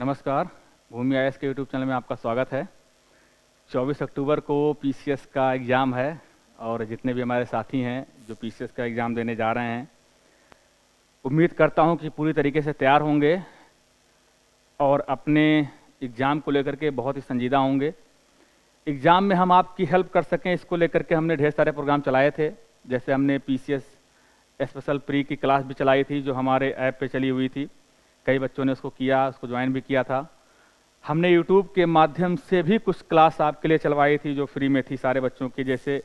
नमस्कार, भूमि आईएएस के YouTube channel में आपका स्वागत है। 24 अक्टूबर को पीसीएस का एग्ज़ाम है और जितने भी हमारे साथी हैं जो पीसीएस का एग्ज़ाम देने जा रहे हैं, उम्मीद करता हूं कि पूरी तरीके से तैयार होंगे और अपने एग्ज़ाम को लेकर के बहुत ही संजीदा होंगे। एग्ज़ाम में हम आपकी हेल्प कर सकें, इसको लेकर के हमने ढेर सारे प्रोग्राम चलाए थे। जैसे हमने पीसीएस स्पेशल प्री की क्लास भी चलाई थी जो हमारे ऐप पे चली हुई थी। कई बच्चों ने उसको किया, उसको ज्वाइन भी किया था। हमने यूट्यूब के माध्यम से भी कुछ क्लास आपके लिए चलवाई थी जो फ्री में थी सारे बच्चों की। जैसे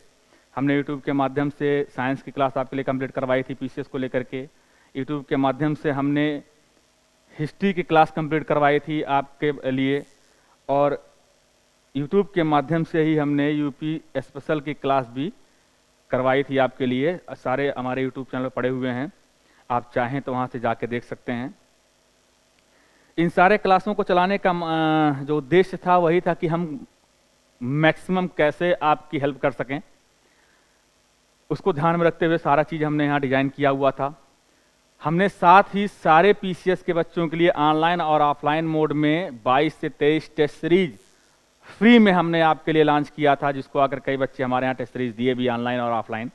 हमने यूट्यूब के माध्यम से साइंस की क्लास आपके लिए कंप्लीट करवाई थी पीसीएस को लेकर के। यूट्यूब के माध्यम से हमने हिस्ट्री की क्लास कंप्लीट करवाई थी आपके लिए, और यूट्यूब के माध्यम से ही हमने यूपी स्पेशल की क्लास भी करवाई थी आपके लिए। सारे हमारे यूट्यूब चैनल पर पड़े हुए हैं, आप चाहें तो वहाँ से जाके देख सकते हैं। इन सारे क्लासों को चलाने का जो उद्देश्य था वही था कि हम मैक्सिमम कैसे आपकी हेल्प कर सकें, उसको ध्यान में रखते हुए सारा चीज़ हमने यहाँ डिज़ाइन किया हुआ था। हमने साथ ही सारे पीसीएस के बच्चों के लिए ऑनलाइन और ऑफलाइन मोड में 22 से 23 टेस्ट सीरीज फ्री में हमने आपके लिए लॉन्च किया था, जिसको आकर कई बच्चे हमारे यहाँ टेस्ट सीरीज दिए भी ऑनलाइन और ऑफलाइन।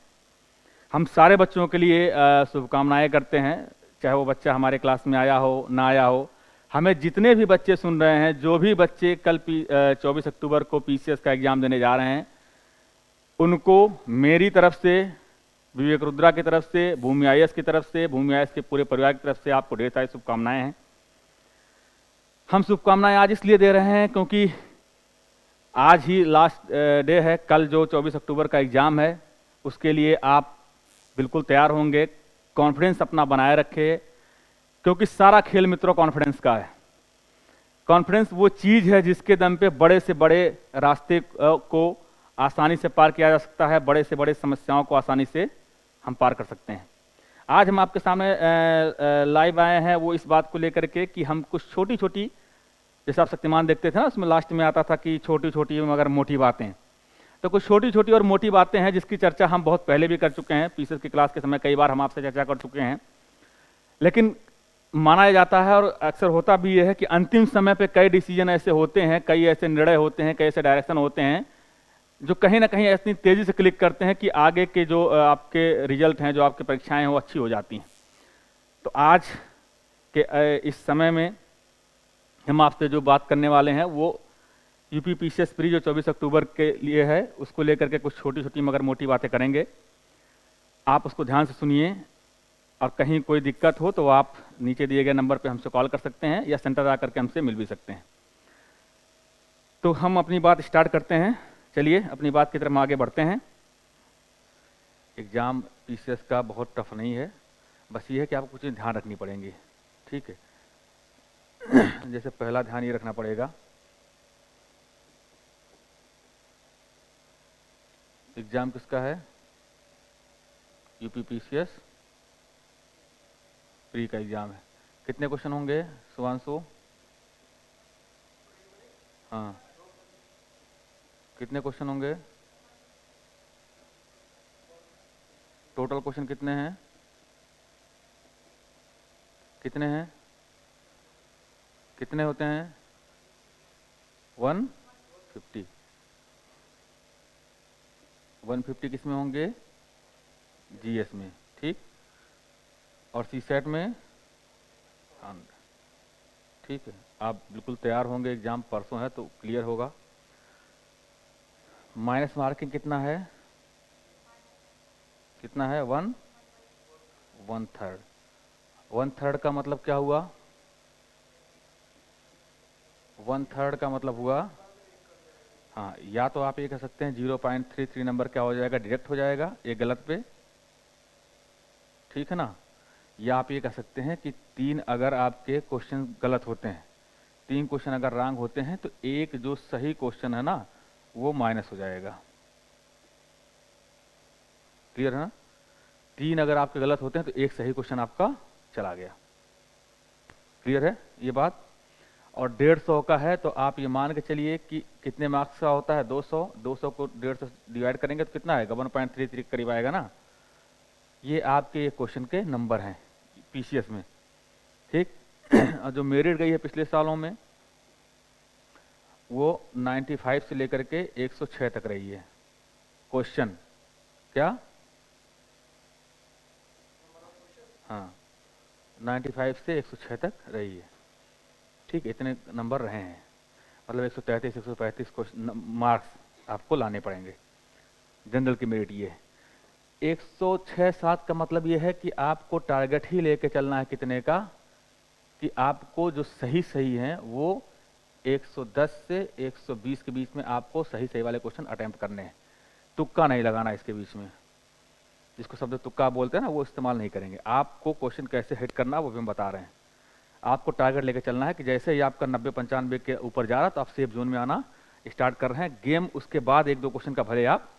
हम सारे बच्चों के लिए शुभकामनाएं करते हैं, चाहे वो बच्चा हमारे क्लास में आया हो ना आया हो। हमें जितने भी बच्चे सुन रहे हैं, जो भी बच्चे कल 24 अक्टूबर को पीसीएस का एग्ज़ाम देने जा रहे हैं, उनको मेरी तरफ से, विवेक रुद्रा की तरफ से, भूमि आईएएस की तरफ से, भूमि आईएएस के पूरे परिवार की तरफ से आपको ढेर सारी शुभकामनाएं हैं। हम शुभकामनाएं आज इसलिए दे रहे हैं क्योंकि आज ही लास्ट डे है। कल जो 24 अक्टूबर का एग्ज़ाम है उसके लिए आप बिल्कुल तैयार होंगे, कॉन्फिडेंस अपना बनाए रखें, क्योंकि सारा खेल मित्रों कॉन्फिडेंस का है। कॉन्फिडेंस वो चीज़ है जिसके दम पे बड़े से बड़े रास्ते को आसानी से पार किया जा सकता है, बड़े से बड़े समस्याओं को आसानी से हम पार कर सकते हैं। आज हम आपके सामने लाइव आए हैं वो इस बात को लेकर के कि हम कुछ छोटी छोटी, जैसे आप शक्तिमान देखते थे ना, उसमें लास्ट में आता था कि छोटी छोटी मगर मोटी बातें, तो कुछ छोटी छोटी और मोटी बातें हैं जिसकी चर्चा हम बहुत पहले भी कर चुके हैं। पीसीएस की क्लास के समय कई बार हम आपसे चर्चा कर चुके हैं, लेकिन माना जाता है और अक्सर होता भी यह है कि अंतिम समय पे कई डिसीजन ऐसे होते हैं, कई ऐसे निर्णय होते हैं, कई ऐसे डायरेक्शन होते हैं जो कहीं ना कहीं इतनी तेज़ी से क्लिक करते हैं कि आगे के जो आपके रिजल्ट हैं, जो आपकी परीक्षाएं हैं, वो अच्छी हो जाती हैं। तो आज के इस समय में हम आपसे जो बात करने वाले हैं वो यूपी पीसीएस प्री जो 24 अक्टूबर के लिए है, उसको लेकर के कुछ छोटी छोटी मगर मोटी बातें करेंगे। आप उसको ध्यान से सुनिए, और कहीं कोई दिक्कत हो तो आप नीचे दिए गए नंबर पे हमसे कॉल कर सकते हैं या सेंटर आकर के हमसे मिल भी सकते हैं। तो हम अपनी बात स्टार्ट करते हैं। चलिए अपनी बात की तरफ हम आगे बढ़ते हैं। एग्ज़ाम पीसीएस का बहुत टफ नहीं है, बस ये है कि आपको कुछ ध्यान रखनी पड़ेंगी, ठीक है। जैसे पहला ध्यान ये रखना पड़ेगा, एग्ज़ाम किसका है? यूपी पीसीएस प्री का एग्ज़ाम है। कितने क्वेश्चन होंगे सुभांशु? हाँ, कितने क्वेश्चन होंगे? टोटल क्वेश्चन कितने हैं? कितने हैं? कितने होते हैं? 150। 150 किस में होंगे? जीएस में, ठीक। और सीसेट में 100, ठीक है। आप बिल्कुल तैयार होंगे, एग्ज़ाम परसों है तो क्लियर होगा। माइनस मार्किंग कितना है? कितना है? 1/3। 1/3 का मतलब क्या हुआ? 1/3 का मतलब हुआ, हाँ, या तो आप ये कह सकते हैं 0.33 नंबर क्या हो जाएगा, डायरेक्ट हो जाएगा, ये गलत पे, ठीक है ना। या आप ये कह सकते हैं कि 3 अगर आपके क्वेश्चन गलत होते हैं, 3 क्वेश्चन अगर रॉन्ग होते हैं तो एक जो सही क्वेश्चन है ना वो माइनस हो जाएगा। क्लियर है ना? 3 अगर आपके गलत होते हैं तो एक सही क्वेश्चन आपका चला गया। क्लियर है ये बात? और 150 का है तो आप ये मान के चलिए कि कितने मार्क्स का होता है? 200। 200 को 150 से डिवाइड करेंगे तो कितना आएगा? 1.33 करीब आएगा ना। ये आपके क्वेश्चन के नंबर हैं पीसीएस में, ठीक। और जो मेरिट गई है पिछले सालों में वो 95 से लेकर के 106 तक रही है। क्वेश्चन क्या? हाँ, 95 से 106 तक रही है, ठीक है, इतने नंबर रहे हैं, मतलब 133 135 क्वेश्चन मार्क्स आपको लाने पड़ेंगे। जनरल की मेरिट ये है। 106-7 का मतलब ये है कि आपको टारगेट ही लेके चलना है कितने का, कि आपको जो सही सही हैं वो 110 से 120 के बीच में आपको सही सही वाले क्वेश्चन अटेम्प्ट करने हैं। तुक्का नहीं लगाना इसके बीच में, जिसको शब्द तुक्का बोलते हैं ना, वो इस्तेमाल नहीं करेंगे। आपको क्वेश्चन कैसे हिट करना वो भी हम बता रहे हैं। आपको टारगेट लेके चलना है कि जैसे ही आपका 90-95 के ऊपर जा रहा तो आप सेफ जोन में आना स्टार्ट कर रहे हैं। गेम उसके बाद 1-2 क्वेश्चन का भले आप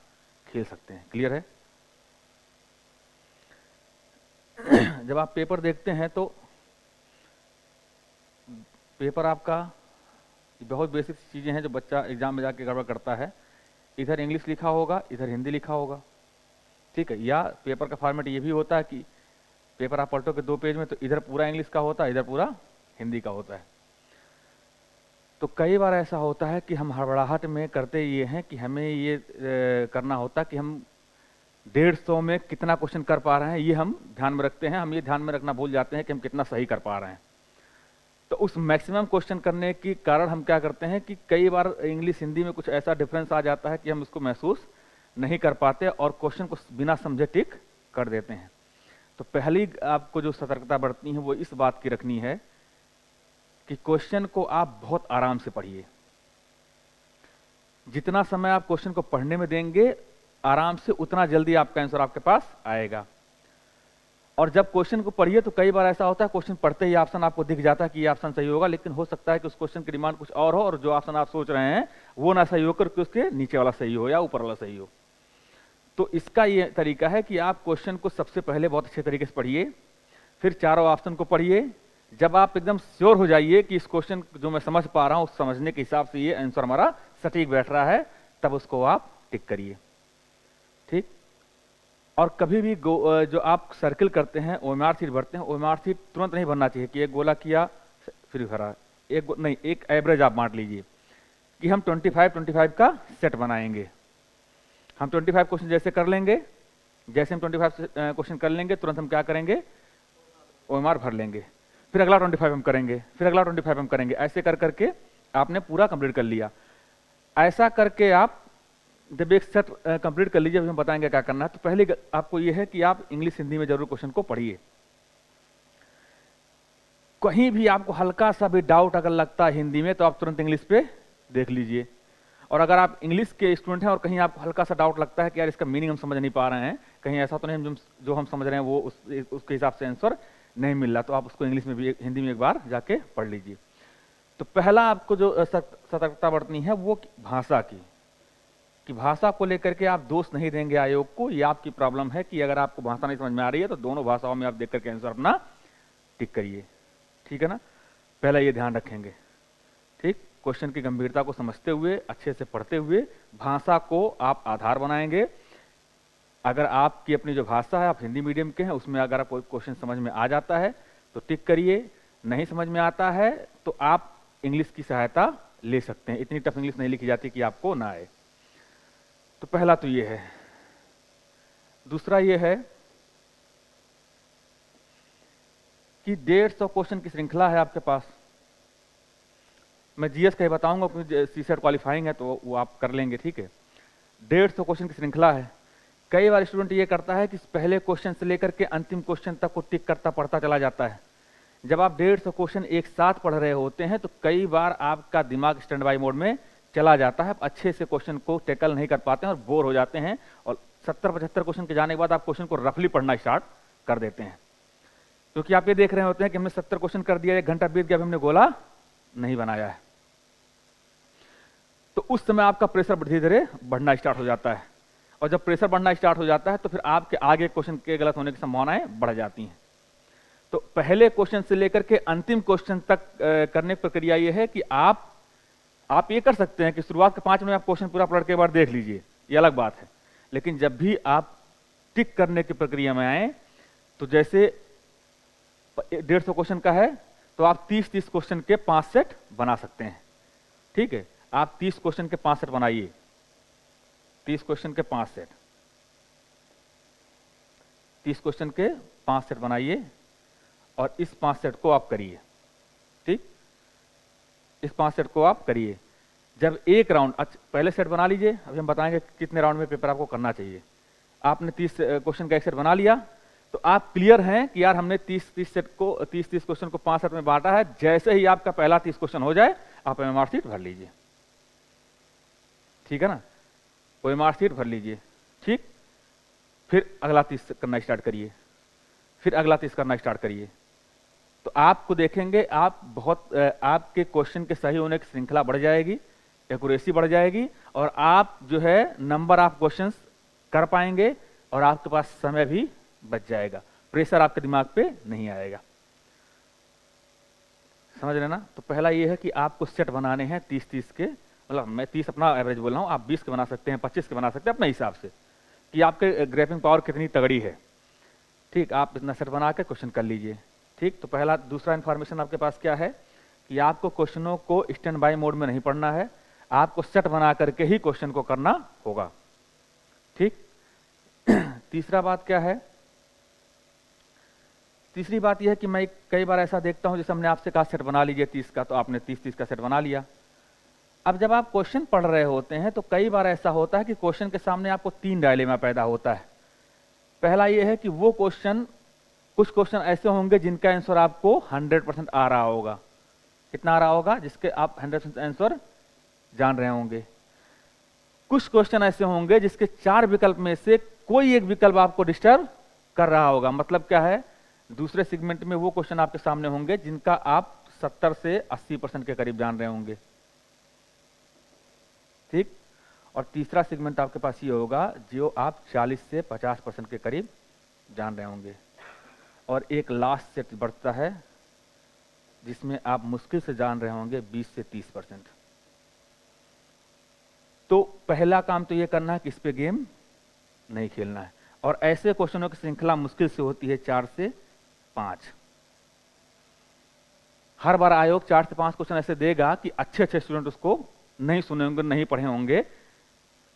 खेल सकते हैं। क्लियर है? जब आप पेपर देखते हैं तो पेपर आपका बहुत बेसिक चीज़ें हैं जो बच्चा एग्जाम में जाके गड़बड़ करता है। इधर इंग्लिश लिखा होगा, इधर हिंदी लिखा होगा, ठीक है। या पेपर का फॉर्मेट ये भी होता है कि पेपर आप पलटो के 2 पेज में तो इधर पूरा इंग्लिश का होता है, इधर पूरा हिंदी का होता है। तो कई बार ऐसा होता है कि हम हड़बड़ाहट में करते ये हैं कि हमें ये करना होता कि हम 150 में कितना क्वेश्चन कर पा रहे हैं, ये हम ध्यान में रखते हैं। हम ये ध्यान में रखना भूल जाते हैं कि हम कितना सही कर पा रहे हैं। तो उस मैक्सिमम क्वेश्चन करने के कारण हम क्या करते हैं कि कई बार इंग्लिश हिंदी में कुछ ऐसा डिफरेंस आ जाता है कि हम उसको महसूस नहीं कर पाते और क्वेश्चन को बिना समझे टिक कर देते हैं। तो पहली आपको जो सतर्कता बरतनी है वो इस बात की रखनी है कि क्वेश्चन को आप बहुत आराम से पढ़िए। जितना समय आप क्वेश्चन को पढ़ने में देंगे आराम से, उतना जल्दी आपका आंसर आपके पास आएगा। और जब क्वेश्चन को पढ़िए तो कई बार ऐसा होता है क्वेश्चन पढ़ते ही ऑप्शन आपको दिख जाता है कि ये ऑप्शन सही होगा, लेकिन हो सकता है कि उस क्वेश्चन की डिमांड कुछ और हो और जो ऑप्शन आप सोच रहे हैं वो ना सही होकर के उसके नीचे वाला सही हो या ऊपर वाला सही हो। तो इसका ये तरीका है कि आप क्वेश्चन को सबसे पहले बहुत अच्छे तरीके से पढ़िए, फिर चारों ऑप्शन को पढ़िए। जब आप एकदम श्योर हो जाइए कि इस क्वेश्चन जो मैं समझ पा रहा हूं उस समझने के हिसाब से ये आंसर हमारा सटीक बैठ रहा है, तब उसको आप टिक करिए, ठीक। और कभी भी जो आप सर्किल करते हैं, ओएमआर शीट भरते हैं, ओएमआर शीट तुरंत नहीं भरना चाहिए कि एक गोला किया फिर भरा, नहीं, एक एवरेज आप बांट लीजिए कि हम 25 का सेट बनाएंगे। हम 25 क्वेश्चन जैसे कर लेंगे, जैसे हम 25 क्वेश्चन कर लेंगे तुरंत हम क्या करेंगे, ओएमआर भर लेंगे, फिर अगला 25 हम करेंगे, फिर अगला 25 हम करेंगे। ऐसे कर करके आपने पूरा कंप्लीट कर लिया। ऐसा करके आप जब एक सेट कंप्लीट कर लीजिए, हम बताएंगे क्या करना है। तो पहले आपको यह है कि आप इंग्लिश हिंदी में जरूर क्वेश्चन को पढ़िए। कहीं भी आपको हल्का सा भी डाउट अगर लगता है हिंदी में तो आप तुरंत इंग्लिश पे देख लीजिए। और अगर आप इंग्लिश के स्टूडेंट हैं और कहीं आपको हल्का सा डाउट लगता है कि यार इसका मीनिंग हम समझ नहीं पा रहे हैं, कहीं ऐसा तो नहीं जो हम समझ रहे हैं वो उसके हिसाब से आंसर नहीं मिल रहा, तो आप उसको इंग्लिश में भी हिंदी में एक बार जाके पढ़ लीजिए। तो पहला आपको जो सतर्कता बरतनी है वो भाषा की, कि भाषा को लेकर के आप दोष नहीं देंगे आयोग को। ये आपकी प्रॉब्लम है कि अगर आपको भाषा नहीं समझ में आ रही है तो दोनों भाषाओं में आप देख करके आंसर अपना टिक करिए, ठीक है ना। पहला ये ध्यान रखेंगे, ठीक। क्वेश्चन की गंभीरता को समझते हुए, अच्छे से पढ़ते हुए, भाषा को आप आधार बनाएंगे। अगर आपकी अपनी जो भाषा है, आप हिंदी मीडियम के हैं, उसमें अगर आप कोई क्वेश्चन समझ में आ जाता है तो टिक करिए, नहीं समझ में आता है तो आप इंग्लिश की सहायता ले सकते हैं। इतनी टफ इंग्लिश नहीं लिखी जाती कि आपको ना आए। तो पहला तो ये है। दूसरा ये है कि 150 क्वेश्चन की श्रृंखला है आपके पास। मैं जीएस का ही बताऊंगा क्योंकि सीसेट क्वालिफाइंग है तो वो आप कर लेंगे, ठीक है। 150 क्वेश्चन की श्रृंखला है। कई बार स्टूडेंट ये करता है कि पहले क्वेश्चन से लेकर के अंतिम क्वेश्चन तक को टिक करता पढ़ता चला जाता है। जब आप 150 क्वेश्चन एक साथ पढ़ रहे होते हैं तो कई बार आपका दिमाग स्टैंड बाई मोड में चला जाता है, अच्छे से क्वेश्चन को टैकल नहीं कर पाते हैं और बोर हो जाते हैं। और 70-75 क्वेश्चन के जाने के बाद आप क्वेश्चन को रफली पढ़ना स्टार्ट कर देते हैं, क्योंकि आप ये देख रहे होते हैं कि हमने 70 क्वेश्चन कर दिया, 1 घंटा बीत गया, हमने गोला नहीं बनाया है। तो उस समय आपका प्रेशर धीरे धीरे बढ़ना स्टार्ट हो जाता है, और जब प्रेशर बढ़ना स्टार्ट हो जाता है तो फिर आपके आगे क्वेश्चन के गलत होने की संभावनाएं बढ़ जाती हैं। तो पहले क्वेश्चन से लेकर के अंतिम क्वेश्चन तक करने की प्रक्रिया यह है कि आप ये कर सकते हैं कि शुरुआत के 5 मिनट में आप क्वेश्चन पूरा पढ़ के एक बार देख लीजिए, ये अलग बात है। लेकिन जब भी आप टिक करने की प्रक्रिया में आए तो जैसे 150 क्वेश्चन का है तो आप 30-30 क्वेश्चन के 5 सेट बना सकते हैं, ठीक है। आप 30 क्वेश्चन के 5 सेट बनाइए, 30 क्वेश्चन के 5 सेट, 30 क्वेश्चन के 5 सेट बनाइए और इस 5 सेट को आप करिए। ठीक, इस 5 सेट को आप करिए। जब एक राउंड, पहले सेट बना लीजिए, अभी हम बताएंगे कितने राउंड में पेपर आपको करना चाहिए। आपने 30 क्वेश्चन का एक सेट बना लिया तो आप क्लियर हैं कि यार हमने 30 सेट को 30 क्वेश्चन को 5 सेट में बांटा है। जैसे ही आपका पहला 30 क्वेश्चन हो जाए आप ओएमआर शीट भर लीजिए। ठीक है ना, ओएमआर शीट भर लीजिए। ठीक, फिर अगला 30 करना स्टार्ट करिए, फिर अगला 30 करना स्टार्ट करिए। तो आपको देखेंगे आप बहुत आपके क्वेश्चन के सही होने की श्रृंखला बढ़ जाएगी, एक्यूरेसी बढ़ जाएगी और आप जो है नंबर ऑफ क्वेश्चंस कर पाएंगे और आपके पास समय भी बच जाएगा, प्रेशर आपके दिमाग पे नहीं आएगा। समझ रहे ना। तो पहला ये है कि आपको सेट बनाने हैं 30 के, मतलब मैं 30 अपना एवरेज बोल रहा हूँ, आप 20 के बना सकते हैं, 25 के बना सकते हैं अपने हिसाब से कि आपके ग्रैपिंग पावर कितनी तगड़ी है। ठीक, आप इतना सेट बना के क्वेश्चन कर लीजिए। ठीक, तो पहला दूसरा इंफॉर्मेशन आपके पास क्या है कि आपको क्वेश्चनों को स्टैंड बाय मोड में नहीं पढ़ना है, आपको सेट बना करके ही क्वेश्चन को करना होगा। ठीक, तीसरा बात क्या है, तीसरी बात यह है कि मैं कई बार ऐसा देखता हूं, जैसे हमने आपसे कहा सेट बना लीजिए 30 का, तो आपने 30 का सेट बना लिया। अब जब आप क्वेश्चन पढ़ रहे होते हैं तो कई बार ऐसा होता है कि क्वेश्चन के सामने आपको 3 डायलेमा पैदा होता है। पहला यह है कि वो क्वेश्चन, कुछ क्वेश्चन ऐसे होंगे जिनका आंसर आपको 100% आ रहा होगा। कितना आ रहा होगा? जिसके आप 100% आंसर जान रहे होंगे। कुछ क्वेश्चन ऐसे होंगे जिसके 4 विकल्प में से कोई एक विकल्प आपको डिस्टर्ब कर रहा होगा। मतलब क्या है, दूसरे सेगमेंट में वो क्वेश्चन आपके सामने होंगे जिनका आप 70 से 80% के करीब जान रहे होंगे। ठीक, और तीसरा सेगमेंट आपके पास ये होगा जो आप 40 से 50% के करीब जान रहे होंगे। और एक लास्ट सेट बढ़ता है जिसमें आप मुश्किल से जान रहे होंगे 20 से 30%। तो पहला काम तो ये करना है कि इस पे गेम नहीं खेलना है। और ऐसे क्वेश्चनों की श्रृंखला मुश्किल से होती है 4 से 5। हर बार आयोग 4 से 5 क्वेश्चन ऐसे देगा कि अच्छे अच्छे स्टूडेंट उसको नहीं सुने होंगे, नहीं पढ़े होंगे।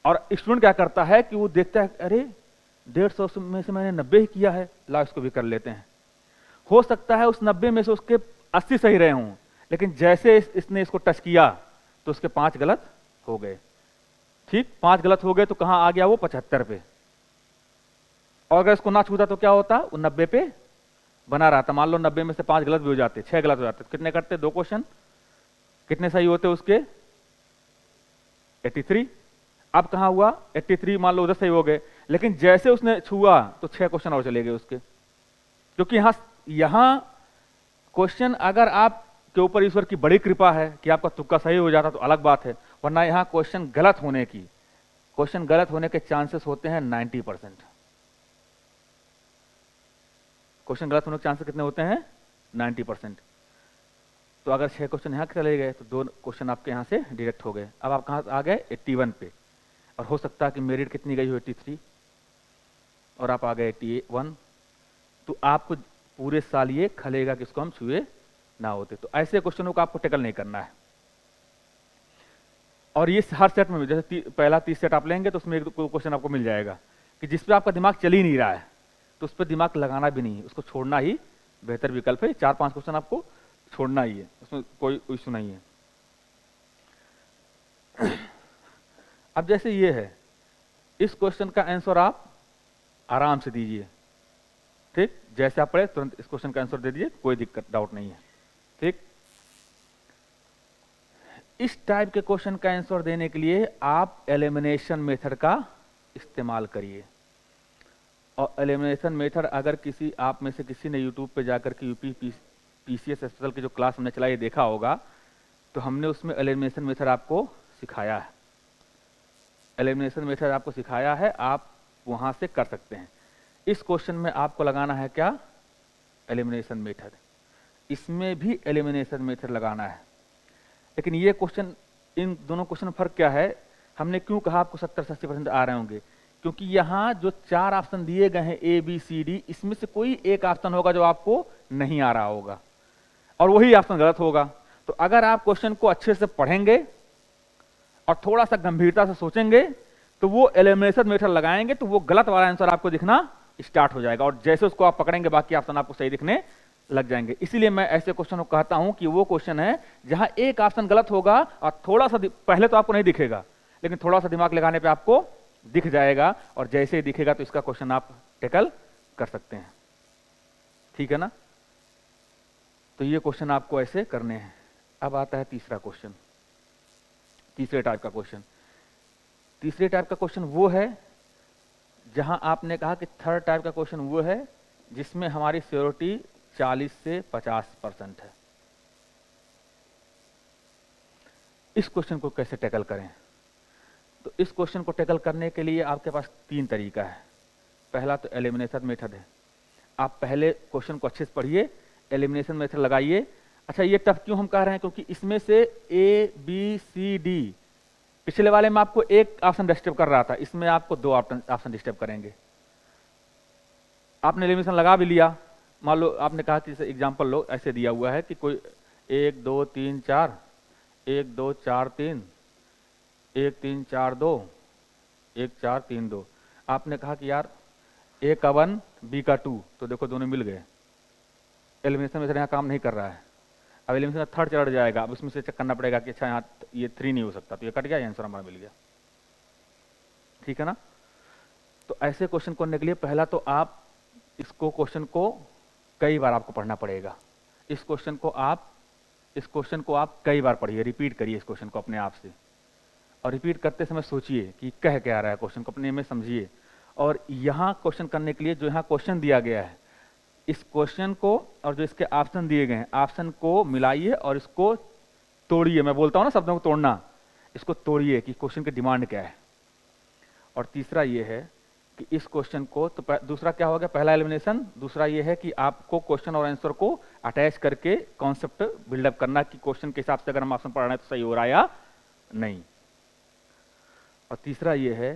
और स्टूडेंट क्या करता है कि वो देखता है, अरे 150 में से मैंने 90 ही किया है, ला इसको भी कर लेते हैं। हो सकता है उस 90 में से उसके 80 सही रहे हों, लेकिन जैसे इसने इसको टच किया तो उसके 5 गलत हो गए। ठीक, 5 गलत हो गए तो कहां आ गया वो? 75 पे। और अगर इसको ना छूता तो क्या होता? वो 90 पे बना रहा था। मान लो 90 में से 5 गलत भी हो जाते, 6 गलत हो जाते, तो कितने करते? 2 क्वेश्चन। कितने सही होते उसके? 83। अब कहां हुआ? 83 मान लो उधर सही हो गए, लेकिन जैसे उसने छुआ तो 6 क्वेश्चन और चले गए उसके। क्योंकि यहां क्वेश्चन, अगर आप के ऊपर ईश्वर की बड़ी कृपा है कि आपका तुक्का सही हो जाता तो अलग बात है, वरना यहां क्वेश्चन गलत होने के चांसेस होते हैं 90%। क्वेश्चन गलत होने के चांसेस कितने होते हैं? 90%। तो अगर 6 क्वेश्चन यहां चले गए तो 2 क्वेश्चन आपके यहां से डायरेक्ट हो गए। अब आप कहां आ गए? 81 पे। और हो सकता है कि मेरिट कितनी गई हो? 83, और आप आ गए 81। तो आपको पूरे साल ये खलेगा कि इसको हम छुए ना होते। तो ऐसे क्वेश्चनों को आपको टेकल नहीं करना है। और ये हर सेट में, जैसे पहला 30 सेट आप लेंगे तो उसमें एक क्वेश्चन आपको मिल जाएगा कि जिस पे आपका दिमाग चल ही नहीं रहा है, तो उस पर दिमाग लगाना भी नहीं है, उसको छोड़ना ही बेहतर विकल्प है। 4-5 क्वेश्चन आपको छोड़ना ही है, उसमें कोई इशू नहीं है। अब जैसे ये है, इस क्वेश्चन का आंसर आप आराम से दीजिए। ठीक, जैसे आप पढ़े तुरंत इस क्वेश्चन का आंसर दे दीजिए, कोई दिक्कत डाउट नहीं है। ठीक, इस टाइप के क्वेश्चन का आंसर देने के लिए आप एलिमिनेशन मेथड का इस्तेमाल करिए। और एलिमिनेशन मेथड अगर किसी आप में से किसी ने यूट्यूब पे जाकर के यूपी पीसीएस स्पेशल की जो क्लास हमने चलाई देखा होगा, तो हमने उसमें एलिमिनेशन मेथड आपको सिखाया है। एलिमिनेशन मेथड आपको सिखाया है, आप वहां से कर सकते हैं। इस क्वेश्चन में आपको लगाना है क्या? Elimination method. इसमें भी एलिमिनेशन मेथड लगाना है। लेकिन ये क्वेश्चन, इन दोनों क्वेश्चन में फर्क क्या है? हमने क्यों कहा आपको 70 से 80% आ रहे होंगे? क्योंकि यहां जो 4 ऑप्शन दिए गए हैं ए बी सी डी, इसमें से कोई एक ऑप्शन होगा जो आपको नहीं आ रहा होगा और वही ऑप्शन गलत होगा। तो अगर आप क्वेश्चन को अच्छे से पढ़ेंगे और थोड़ा सा गंभीरता से सोचेंगे तो वो एलिमिनेशन मेथड लगाएंगे तो वो गलत वाला आंसर आपको दिखना स्टार्ट हो जाएगा, और जैसे उसको आप पकड़ेंगे बाकी ऑप्शन आपको सही दिखने लग जाएंगे। इसीलिए मैं ऐसे क्वेश्चन को कहता हूं कि वो क्वेश्चन है जहां एक ऑप्शन गलत होगा और थोड़ा सा पहले तो आपको नहीं दिखेगा, लेकिन थोड़ा सा दिमाग लगाने पे आपको दिख जाएगा, और जैसे ही दिखेगा तो इसका क्वेश्चन आप टैकल कर सकते हैं। ठीक है ना? तो ये क्वेश्चन आपको ऐसे करने हैं। अब आता है तीसरा क्वेश्चन, तीसरे टाइप का क्वेश्चन। तीसरे टाइप का क्वेश्चन वो है जहां आपने कहा कि थर्ड टाइप का क्वेश्चन वो है जिसमें हमारी श्योरिटी 40 से 50% है। इस क्वेश्चन को कैसे टैकल करें? तो इस क्वेश्चन को टैकल करने के लिए आपके पास 3 तरीका है। पहला तो एलिमिनेशन मेथड है। आप पहले क्वेश्चन को अच्छे से पढ़िए, एलिमिनेशन मेथड लगाइए। अच्छा, ये टफ क्यों हम कह रहे हैं? क्योंकि इसमें से ए बी सी डी, पिछले वाले में आपको एक ऑप्शन डिस्टर्ब कर रहा था, इसमें आपको 2 ऑप्शन डिस्टर्ब करेंगे। आपने एलिमिनेशन लगा भी लिया, मान लो आपने कहा कि एग्जांपल लो, ऐसे दिया हुआ है कि कोई 1 2 3 4, 1 2 4 3, 1 3 4 2, 1 4 3 2। आपने कहा कि यार ए का 1 बी का 2, तो देखो दोनों मिल गए। एलिमिनेशन मेथड यहाँ काम नहीं कर रहा है। अब एलिमिनेशन थर्ड चढ़ जाएगा, अब उसमें से चेक करना पड़ेगा कि अच्छा यहाँ ये 3 नहीं हो सकता, तो ये कट गया, आंसर हमारा मिल गया। ठीक है ना? तो ऐसे क्वेश्चन करने के लिए पहला तो आप इसको क्वेश्चन को कई बार आपको पढ़ना पड़ेगा। इस क्वेश्चन को आप कई बार पढ़िए, रिपीट करिए इस क्वेश्चन को अपने आप से, और रिपीट करते समय सोचिए कि कह क्या रहा है क्वेश्चन को, अपने में समझिए। और यहाँ क्वेश्चन करने के लिए जो यहाँ क्वेश्चन दिया गया है, इस क्वेश्चन को और जो इसके ऑप्शन दिए गए हैं, ऑप्शन को मिलाइए और इसको तोड़िए। मैं बोलता हूँ ना शब्दों को तोड़ना, इसको तोड़िए कि क्वेश्चन की डिमांड क्या है। और तीसरा ये है कि इस क्वेश्चन को, तो दूसरा क्या हो गया, पहला एलिमिनेशन। दूसरा ये है कि आपको क्वेश्चन और आंसर को अटैच करके कॉन्सेप्ट बिल्डअप करना कि क्वेश्चन के हिसाब से अगर हम ऑप्शन पढ़ रहे हैं तो सही हो रहा है या नहीं। और तीसरा ये है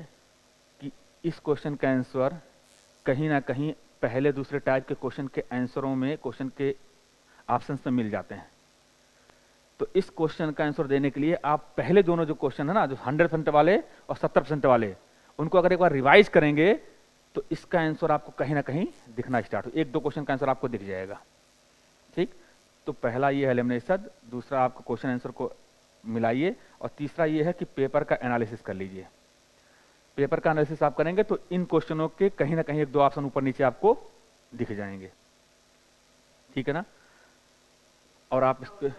कि इस क्वेश्चन का आंसर कहीं ना कहीं पहले दूसरे टाइप के क्वेश्चन के आंसरों में, क्वेश्चन के ऑप्शन में मिल जाते हैं। तो इस क्वेश्चन का आंसर देने के लिए आप पहले दोनों जो क्वेश्चन है ना, जो 100% वाले और 70% वाले, उनको अगर एक बार रिवाइज करेंगे तो इसका आंसर आपको कहीं ना कहीं दिखना स्टार्ट हो, 1-2 क्वेश्चन का आंसर आपको दिख जाएगा। ठीक? तो पहला ये है एलिमिनेशन, दूसरा आपको क्वेश्चन आंसर को मिलाइए, और तीसरा ये है कि पेपर का एनालिसिस कर लीजिए। पेपर का एनालिसिस आप करेंगे तो इन क्वेश्चनों के कहीं ना कहीं 1-2 ऑप्शन ऊपर नीचे आपको दिख जाएंगे। ठीक है ना? और आप इसके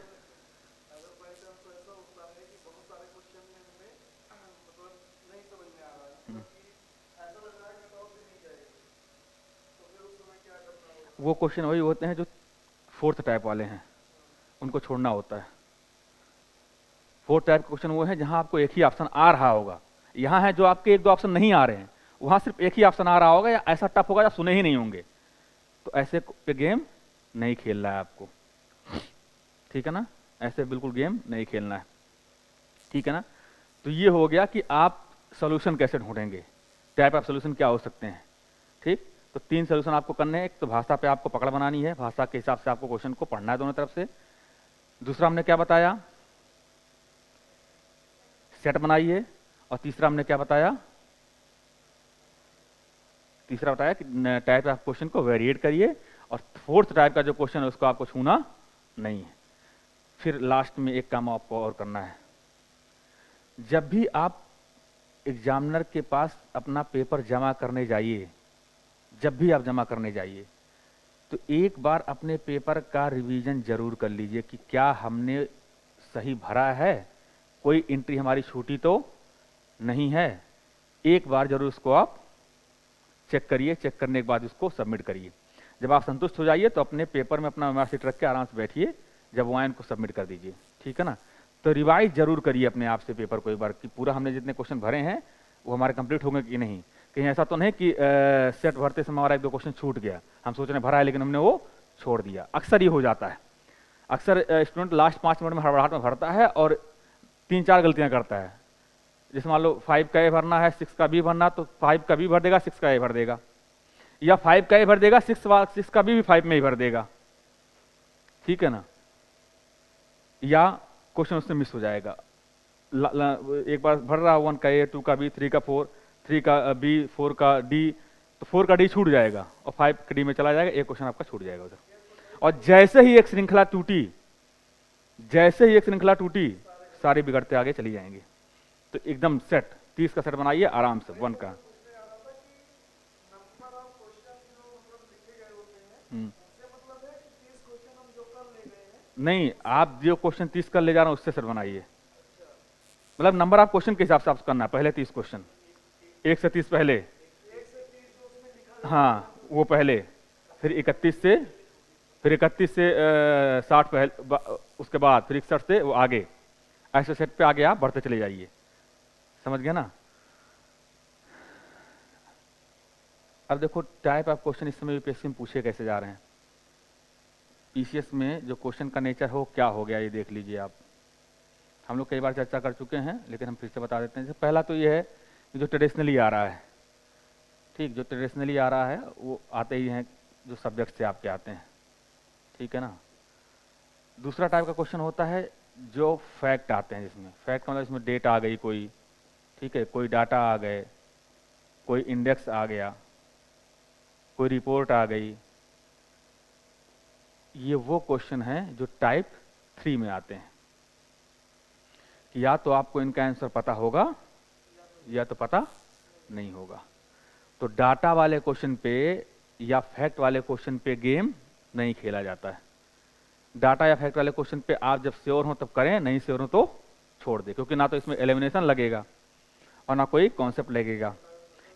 वो क्वेश्चन वही होते हैं जो 4th टाइप वाले हैं, उनको छोड़ना होता है। 4th टाइप क्वेश्चन वो है जहां आपको एक ही ऑप्शन आ रहा होगा। यहाँ है जो आपके 1-2 ऑप्शन नहीं आ रहे हैं, वहां सिर्फ एक ही ऑप्शन आ रहा होगा, या ऐसा टफ होगा या सुने ही नहीं होंगे। तो ऐसे पे गेम नहीं खेलना है आपको। ठीक है ना? ऐसे बिल्कुल गेम नहीं खेलना है। ठीक है ना? तो ये हो गया कि आप सोल्यूशन कैसे ढूंढेंगे, टाइप ऑफ सोल्यूशन क्या हो सकते हैं। ठीक? तो 3 सोल्यूशन आपको करने हैं। एक तो भाषा पे आपको पकड़ बनानी है, भाषा के हिसाब से आपको क्वेश्चन को पढ़ना है दोनों तरफ से। दूसरा हमने क्या बताया, सेट बनाइए। और तीसरा हमने क्या बताया, तीसरा बताया कि टाइप ऑफ क्वेश्चन को वेरिएट करिए। और 4th टाइप का जो क्वेश्चन है उसको आपको छूना नहीं है। फिर लास्ट में एक काम आपको और करना है, जब भी आप एग्जामिनर के पास अपना पेपर जमा करने जाइए, जब भी आप जमा करने जाइए तो एक बार अपने पेपर का रिवीजन जरूर कर लीजिए कि क्या हमने सही भरा है, कोई एंट्री हमारी छूटी तो नहीं है। एक बार जरूर उसको आप चेक करिए, चेक करने के बाद उसको सबमिट करिए। जब आप संतुष्ट हो जाइए तो अपने पेपर में अपना मार्कशीट रख के आराम से बैठिए, जब वो आए उनको सबमिट कर दीजिए। ठीक है ना? तो रिवाइज जरूर करिए अपने आप से पेपर को एक बार कि पूरा हमने जितने क्वेश्चन भरे हैं वो हमारे कंप्लीट होंगे कि नहीं। कहीं ऐसा तो नहीं कि सेट भरते समय हमारा 1-2 क्वेश्चन छूट गया, हम सोच रहे भरा है लेकिन हमने वो छोड़ दिया। अक्सर ये हो जाता है। अक्सर स्टूडेंट लास्ट 5 मिनट में हड़बड़ाहट में भरता है और 3-4 गलतियां करता है। जैसे मान लो 5 का ए भरना है, 6 का बी भरना, तो 5 का बी भर देगा, 6 का ए भर देगा, या 5 का ए भर देगा, 6 का बी भी 5 में ही भर देगा। ठीक है ना? या क्वेश्चन उससे मिस हो जाएगा। एक बार भर रहा 1 का ए, 2 का बी, 3 का 4, 3 का बी, 4 का डी, तो 4 का डी छूट जाएगा और 5 का डी में चला जाएगा, एक क्वेश्चन आपका छूट जाएगा उधर। और जैसे ही एक श्रृंखला टूटी, जैसे ही एक श्रृंखला टूटी, सारे बिगड़ते आगे चली जाएंगे। तो एकदम सेट 30 का सेट बनाइए आराम से 1 का। नहीं, आप जो क्वेश्चन 30 कर ले जा रहे हैं उससे सेट बनाइए। मतलब नंबर ऑफ क्वेश्चन के हिसाब से आप करना है। पहले 30 क्वेश्चन, 1 से 30 पहले, हाँ वो पहले, फिर 31 से, फिर 31 से 60 पहले, उसके बाद फिर 61 से वो आगे, ऐसे सेट पे आगे आप बढ़ते चले जाइए। समझ गए ना? अब देखो टाइप ऑफ क्वेश्चन इस समय यूपीएससी में पूछे कैसे जा रहे हैं। पीसीएस में जो क्वेश्चन का नेचर हो क्या हो गया ये देख लीजिए आप। हम लोग कई बार चर्चा कर चुके हैं लेकिन हम फिर से बता देते हैं। जैसे पहला तो ये है कि जो ट्रेडिशनली आ रहा है, ठीक, जो ट्रेडिशनली आ रहा है वो आते ही हैं जो सब्जेक्ट से आपके आते हैं, ठीक है ना। दूसरा टाइप का क्वेश्चन होता है जो फैक्ट आते हैं, जिसमें फैक्ट मतलब इसमें डेट आ गई कोई, ठीक है, कोई डाटा आ गए, कोई इंडेक्स आ गया, कोई रिपोर्ट आ गई। ये वो क्वेश्चन हैं जो टाइप 3 में आते हैं कि या तो आपको इनका आंसर पता होगा या तो पता नहीं होगा। तो डाटा वाले क्वेश्चन पे या फैक्ट वाले क्वेश्चन पे गेम नहीं खेला जाता है। डाटा या फैक्ट वाले क्वेश्चन पे आप जब श्योर हो तब करें, नहीं श्योर हो तो छोड़ दें, क्योंकि ना तो इसमें एलिमिनेशन लगेगा और ना कोई कॉन्सेप्ट लगेगा।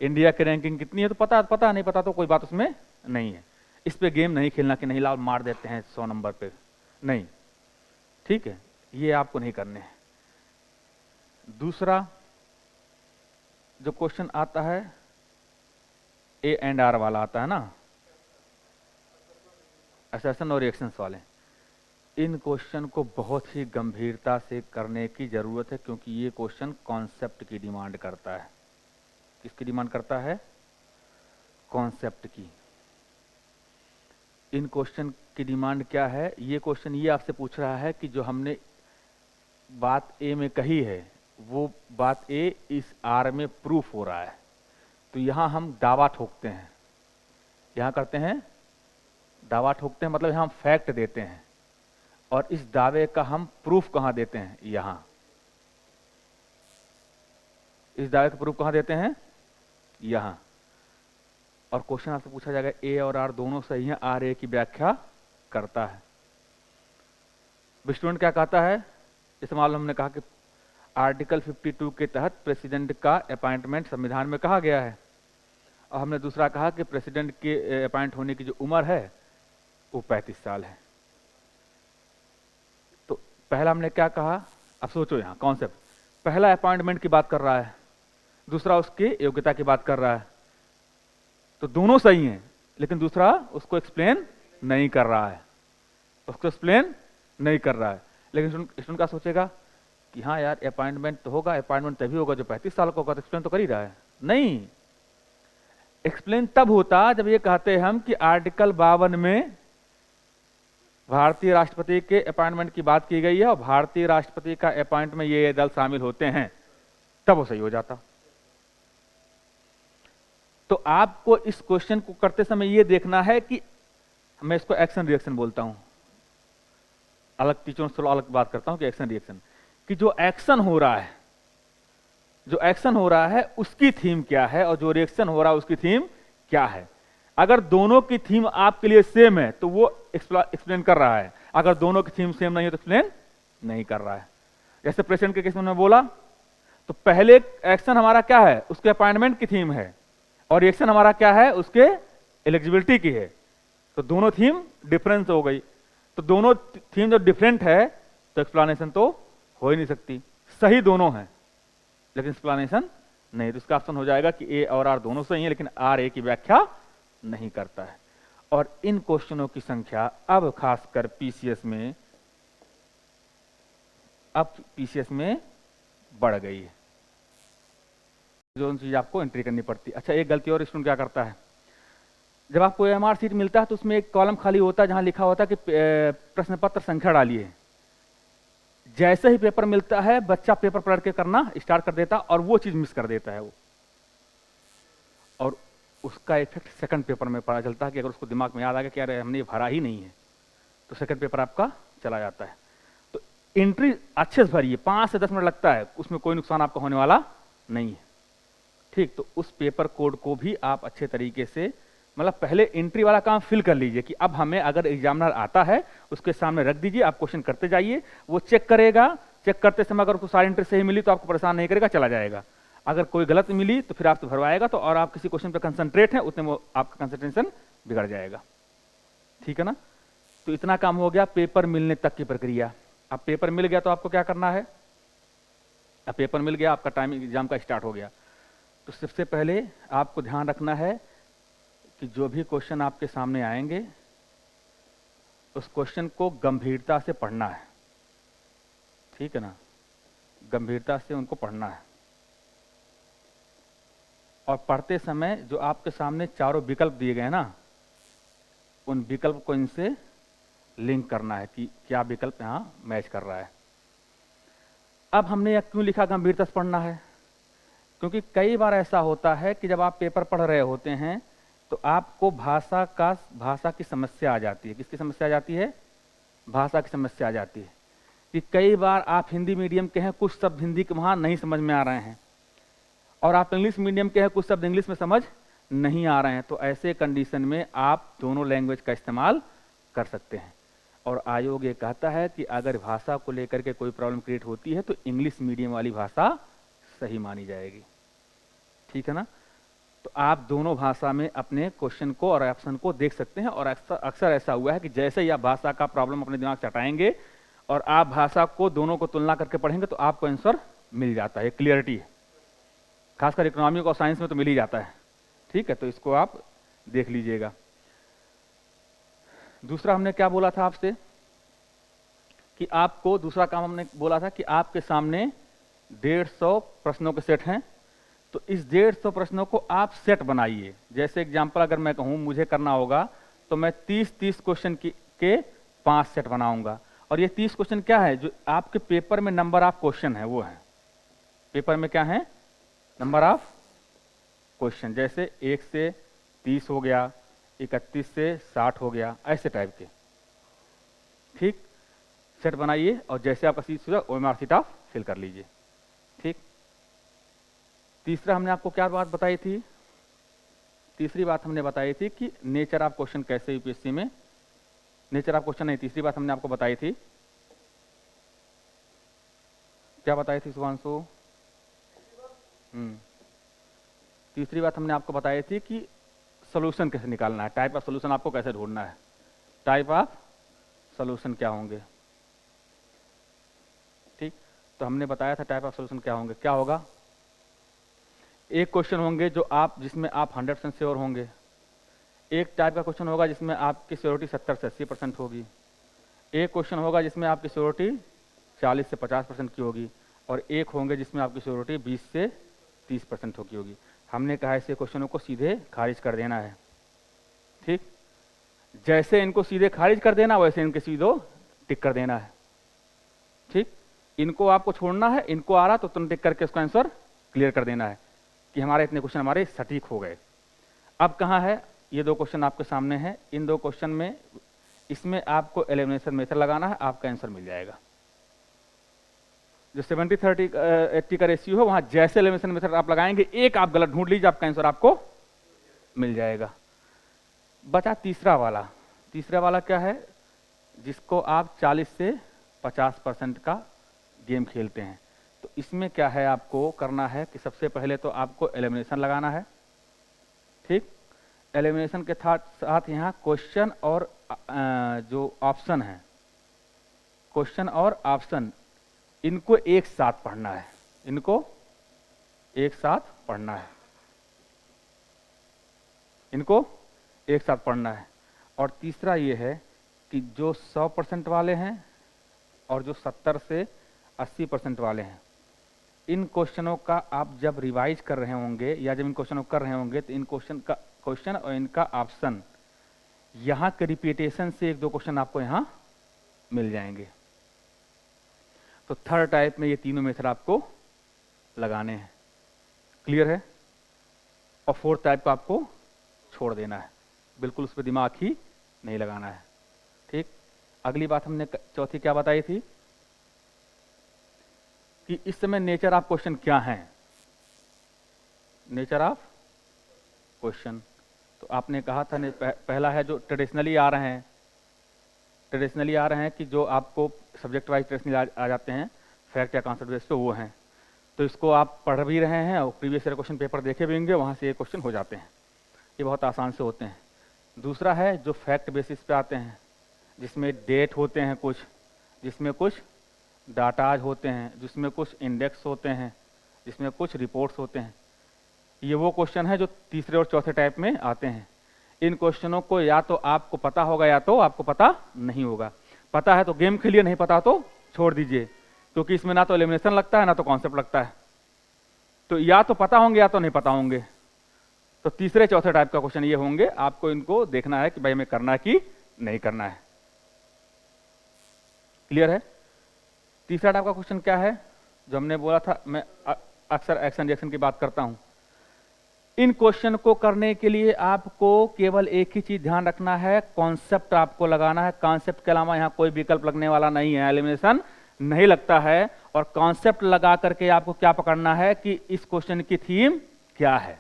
इंडिया की रैंकिंग कितनी है तो पता नहीं पता तो कोई बात उसमें नहीं है। इस पे गेम नहीं खेलना कि नहीं लाओ मार देते हैं 100 नंबर पे, नहीं, ठीक है, ये आपको नहीं करने हैं। दूसरा जो क्वेश्चन आता है ए एंड आर वाला आता है ना, असर्शन और रिएक्शंस वाले, इन क्वेश्चन को बहुत ही गंभीरता से करने की जरूरत है, क्योंकि ये क्वेश्चन कॉन्सेप्ट की डिमांड करता है। किसकी डिमांड करता है? कॉन्सेप्ट की। इन क्वेश्चन की डिमांड क्या है? ये क्वेश्चन ये आपसे पूछ रहा है कि जो हमने बात ए में कही है वो बात ए इस आर में प्रूफ हो रहा है। तो यहां हम दावा ठोकते हैं, यहां करते हैं दावा ठोकते हैं, मतलब यहां हम फैक्ट देते हैं और इस दावे का हम प्रूफ कहां देते हैं? यहां। इस दावे का प्रूफ कहां देते हैं? यहां। और क्वेश्चन आपसे पूछा जाएगा ए और आर दोनों सही हैं, आर ए की व्याख्या करता है। स्टूडेंट क्या कहता है? इस मामले में हमने कहा कि आर्टिकल 52 के तहत प्रेसिडेंट का अपॉइंटमेंट संविधान में कहा गया है, और हमने दूसरा कहा कि प्रेसिडेंट के अपॉइंट होने की जो उम्र है वो 35 साल है। तो पहला हमने क्या कहा? अब सोचो यहाँ कॉन्सेप्ट, पहला अपॉइंटमेंट की बात कर रहा है, दूसरा उसकी योग्यता की बात कर रहा है, तो दोनों सही हैं, लेकिन दूसरा उसको एक्सप्लेन नहीं कर रहा है, उसको एक्सप्लेन नहीं कर रहा है। लेकिन स्टूडेंट क्या सोचेगा कि हाँ यार अपॉइंटमेंट तो होगा, अपॉइंटमेंट तभी होगा जो 35 साल का होगा, तो एक्सप्लेन तो कर ही रहा है। नहीं, एक्सप्लेन तब होता जब ये कहते हैं हम कि आर्टिकल 52 में भारतीय राष्ट्रपति के अपॉइंटमेंट की बात की गई है और भारतीय राष्ट्रपति का अपॉइंट में ये दल शामिल होते हैं, तब वो सही हो जाता। तो आपको इस क्वेश्चन को करते समय ये देखना है कि मैं इसको एक्शन रिएक्शन बोलता हूं, अलग टीचरों से थोड़ा अलग बात करता हूं कि एक्शन रिएक्शन, कि जो एक्शन हो रहा है, जो एक्शन हो रहा है उसकी थीम क्या है और जो रिएक्शन हो रहा है उसकी थीम क्या है। अगर दोनों की थीम आपके लिए सेम है तो वो एक्सप्लेन कर रहा है, अगर दोनों की थीम सेम नहीं है तो एक्सप्लेन नहीं कर रहा है। जैसे प्रेसिडेंट के केस में बोला तो पहले एक्शन हमारा क्या है? उसके अपॉइंटमेंट की थीम है, और रिएक्शन हमारा क्या है? उसके एलिजिबिलिटी की है। तो दोनों थीम डिफरेंस हो गई, तो दोनों थीम जो डिफरेंट है तो एक्सप्लेनेशन तो हो ही नहीं सकती। सही दोनों हैं लेकिन एक्सप्लेनेशन नहीं, तो इसका ऑप्शन हो जाएगा कि ए और आर दोनों सही हैं लेकिन आर ए की व्याख्या नहीं करता है। और इन क्वेश्चनों की संख्या अब खासकर पीसीएस में बढ़ गई है, जो चीज आपको एंट्री करनी पड़ती है। अच्छा, एक गलती और स्टूडेंट क्या करता है, जब आपको एमआर सीट मिलता है तो उसमें एक कॉलम खाली होता है जहां लिखा होता है कि प्रश्न पत्र संख्या डालिए। जैसे ही पेपर मिलता है बच्चा पेपर पलट के करना स्टार्ट कर देता और वो चीज मिस कर देता है वो, और उसका इफेक्ट सेकंड पेपर में पता चलता है कि अगर उसको दिमाग में याद आ गया कि अरे हमने ये भरा ही नहीं है, तो सेकंड पेपर आपका चला जाता है। तो एंट्री अच्छे से भरिए, 5 से 10 मिनट लगता है, उसमें कोई नुकसान आपका होने वाला नहीं है। ठीक, तो उस पेपर कोड को भी आप अच्छे तरीके से, मतलब पहले एंट्री वाला काम फिल कर लीजिए कि अब हमें अगर एग्जामिनर आता है उसके सामने रख दीजिए, आप क्वेश्चन करते जाइए, वो चेक करेगा, चेक करते समय अगर उसको सारी एंट्री सही मिली तो आपको परेशान नहीं करेगा, चला जाएगा। अगर कोई गलत मिली तो फिर आपसे भरवाएगा, तो और आप किसी क्वेश्चन पर कंसंट्रेट है उतने वो आपका कंसंट्रेशन बिगड़ जाएगा। ठीक है ना, तो इतना काम हो गया पेपर मिलने तक की प्रक्रिया। अब पेपर मिल गया तो आपको क्या करना है, अब पेपर मिल गया, आपका टाइम एग्जाम का स्टार्ट हो गया, तो सबसे पहले आपको ध्यान रखना है कि जो भी क्वेश्चन आपके सामने आएंगे उस क्वेश्चन को गंभीरता से पढ़ना है। ठीक है ना, गंभीरता से उनको पढ़ना है, और पढ़ते समय जो आपके सामने चारों विकल्प दिए गए हैं ना, उन विकल्प को इनसे लिंक करना है कि क्या विकल्प यहां मैच कर रहा है। अब हमने यह क्यों लिखा गंभीरता से पढ़ना है, क्योंकि कई बार ऐसा होता है कि जब आप पेपर पढ़ रहे होते हैं तो आपको भाषा की समस्या आ जाती है। किसकी समस्या आ जाती है, भाषा की समस्या आ जाती है कि कई बार आप हिंदी मीडियम के हैं, कुछ शब्द हिंदी के वहां नहीं समझ में आ रहे हैं, और आप इंग्लिश मीडियम के हैं, कुछ शब्द इंग्लिश में समझ नहीं आ रहे हैं। तो ऐसे कंडीशन में आप दोनों लैंग्वेज का इस्तेमाल कर सकते हैं, और आयोग ये कहता है कि अगर भाषा को लेकर के कोई प्रॉब्लम क्रिएट होती है तो इंग्लिश मीडियम वाली भाषा सही मानी जाएगी। ठीक है ना, तो आप दोनों भाषा में अपने क्वेश्चन को और ऑप्शन को देख सकते हैं, और अक्सर ऐसा हुआ है कि जैसे ही आप भाषा का प्रॉब्लम अपने दिमाग से हटाएंगे और आप भाषा को दोनों को तुलना करके पढ़ेंगे तो आपको आंसर मिल जाता है, क्लियरिटी है, खासकर इकोनॉमिक और साइंस में तो मिल ही जाता है। ठीक है, तो इसको आप देख लीजिएगा। दूसरा हमने क्या बोला था आपसे कि आपको, दूसरा काम हमने बोला था कि आपके सामने 150 प्रश्नों के सेट हैं, तो इस 150 प्रश्नों को आप सेट बनाइए। जैसे एग्जांपल अगर मैं कहूं मुझे करना होगा तो मैं 30 क्वेश्चन के 5 सेट बनाऊंगा, और ये 30 क्वेश्चन क्या है, जो आपके पेपर में नंबर ऑफ क्वेश्चन है वो है, पेपर में क्या है, नंबर ऑफ क्वेश्चन, जैसे 1 से 30 हो गया, 31 से 60 हो गया, ऐसे टाइप के। ठीक, सेट बनाइए और जैसे आपका सीट होगा वो मार्कशीट आप फिल कर लीजिए। ठीक, तीसरा हमने आपको क्या बात बताई थी, तीसरी बात हमने बताई थी कि नेचर ऑफ क्वेश्चन कैसे यूपीएससी में, नेचर ऑफ क्वेश्चन नहीं, तीसरी बात हमने आपको बताई थी, क्या बताई थी सुभांशु? तीसरी बात हमने आपको बताई थी कि सॉल्यूशन कैसे निकालना है, टाइप ऑफ सॉल्यूशन आपको कैसे ढूंढना है, टाइप ऑफ सॉल्यूशन क्या होंगे। ठीक, तो हमने बताया था टाइप ऑफ सॉल्यूशन क्या होंगे, क्या होगा, एक क्वेश्चन होंगे जो आप, जिसमें आप 100% श्योर होंगे, एक टाइप का क्वेश्चन होगा जिसमें आपकी श्योरिटी 70 से 80% होगी, एक क्वेश्चन होगा जिसमें आपकी श्योरिटी 40 से 50% की होगी, और एक होंगे जिसमें आपकी श्योरिटी 20 से 30% की होगी। हमने कहा ऐसे क्वेश्चनों को सीधे खारिज कर देना है। ठीक, जैसे इनको सीधे खारिज कर देना वैसे इनके सीधो टिक कर देना है। ठीक, इनको आपको छोड़ना है, इनको आ रहा तो तुम टिक करके इसका आंसर क्लियर कर देना है कि हमारे इतने क्वेश्चन हमारे सटीक हो गए। अब कहाँ है, ये 2 क्वेश्चन आपके सामने हैं, इन 2 क्वेश्चन में, इसमें आपको एलिमिनेशन मेथड लगाना है, आपका आंसर मिल जाएगा। जो 70-30-80 का रेशियो है वहां जैसे एलिमिनेशन मेथड आप लगाएंगे, एक आप गलत ढूंढ लीजिए, आपका आंसर आपको मिल जाएगा। बचा तीसरा वाला, तीसरा वाला क्या है, जिसको आप 40 से 50% का गेम खेलते हैं। तो इसमें क्या है, आपको करना है कि सबसे पहले तो आपको एलिमिनेशन लगाना है। ठीक, एलिमिनेशन के साथ यहाँ क्वेश्चन और जो ऑप्शन है, क्वेश्चन और ऑप्शन, इनको एक साथ पढ़ना है, इनको एक साथ पढ़ना है, इनको एक साथ पढ़ना है। और तीसरा ये है कि जो 100% वाले हैं और जो 70 से 80% वाले हैं, इन क्वेश्चनों का आप जब रिवाइज कर रहे होंगे या जब इन क्वेश्चनों को कर रहे होंगे तो इन क्वेश्चन और इनका ऑप्शन यहाँ के रिपीटेशन से 1-2 क्वेश्चन आपको यहाँ मिल जाएंगे। तो थर्ड टाइप में ये तीनों मेथड आपको लगाने हैं। क्लियर है? और फोर्थ टाइप को आपको छोड़ देना है, बिल्कुल उस पर दिमाग ही नहीं लगाना है। ठीक, अगली बात हमने चौथी क्या बताई थी कि इस समय नेचर ऑफ क्वेश्चन क्या है। नेचर ऑफ क्वेश्चन तो आपने कहा था पहला है जो ट्रेडिशनली आ रहे हैं, ट्रेडिशनली आ रहे हैं कि जो आपको सब्जेक्ट वाइज ट्रेडिशनली आ जाते हैं फैक्ट या कॉन्सेप्ट बेस पे, वो हैं। तो इसको आप पढ़ भी रहे हैं और प्रीवियस ईयर क्वेश्चन पेपर देखे भी होंगे, वहाँ से ये क्वेश्चन हो जाते हैं, ये बहुत आसान से होते हैं। दूसरा है जो फैक्ट बेसिस पे आते हैं, जिसमें डेट होते हैं कुछ, जिसमें कुछ डाटाज होते हैं, जिसमें कुछ इंडेक्स होते हैं, जिसमें कुछ रिपोर्ट्स होते हैं। ये वो क्वेश्चन है जो तीसरे और चौथे टाइप में आते हैं। इन क्वेश्चनों को या तो आपको पता होगा या तो आपको पता नहीं होगा। पता है तो गेम खेलिए, नहीं पता तो छोड़ दीजिए, क्योंकि इसमें ना तो एलिमिनेशन लगता है ना तो कॉन्सेप्ट लगता है। तो या तो पता होंगे या तो नहीं पता होंगे। तो तीसरे चौथे टाइप का क्वेश्चन ये होंगे, आपको इनको देखना है कि भाई हमें करना है कि नहीं करना है। क्लियर है? तीसरा टाइप का क्वेश्चन क्या है जो हमने बोला था, मैं अक्सर एक्शन रिएक्शन की बात करता हूं। इन क्वेश्चन को करने के लिए आपको केवल एक ही चीज ध्यान रखना है, कॉन्सेप्ट आपको लगाना है। कॉन्सेप्ट के अलावा यहां कोई विकल्प लगने वाला नहीं है, एलिमिनेशन नहीं लगता है। और कॉन्सेप्ट लगा करके आपको क्या पकड़ना है कि इस क्वेश्चन की थीम क्या है।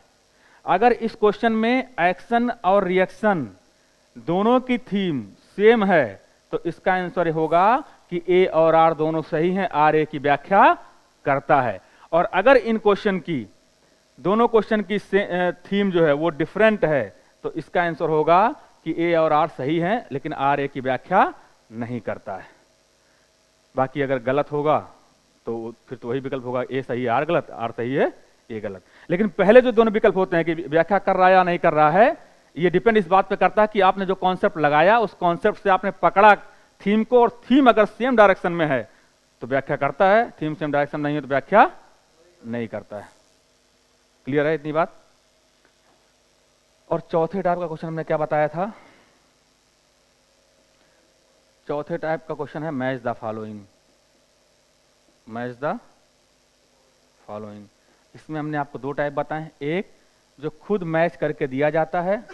अगर इस क्वेश्चन में एक्शन और रिएक्शन दोनों की थीम सेम है तो इसका आंसर होगा कि ए और आर दोनों सही हैं, आर ए की व्याख्या करता है। और अगर इन क्वेश्चन की दोनों क्वेश्चन की थीम जो है वो डिफरेंट है तो इसका आंसर होगा कि ए और आर सही हैं लेकिन आर ए की व्याख्या नहीं करता है। बाकी अगर गलत होगा तो फिर तो वही विकल्प होगा, ए सही आर गलत, आर सही है ए गलत। लेकिन पहले जो दोनों विकल्प होते हैं कि व्याख्या कर रहा है या नहीं कर रहा है, ये डिपेंड इस बात पे करता है कि आपने जो कॉन्सेप्ट लगाया उस कॉन्सेप्ट से आपने पकड़ा थीम को, और थीम अगर सेम डायरेक्शन में है तो व्याख्या करता है, थीम सेम डायरेक्शन नहीं है तो व्याख्या नहीं करता है। क्लियर है इतनी बात? और चौथे टाइप का क्वेश्चन हमने क्या बताया था? चौथे टाइप का क्वेश्चन है match the following. Match the following, इसमें हमने आपको दो टाइप बताए हैं। एक जो खुद मैच करके दिया जाता है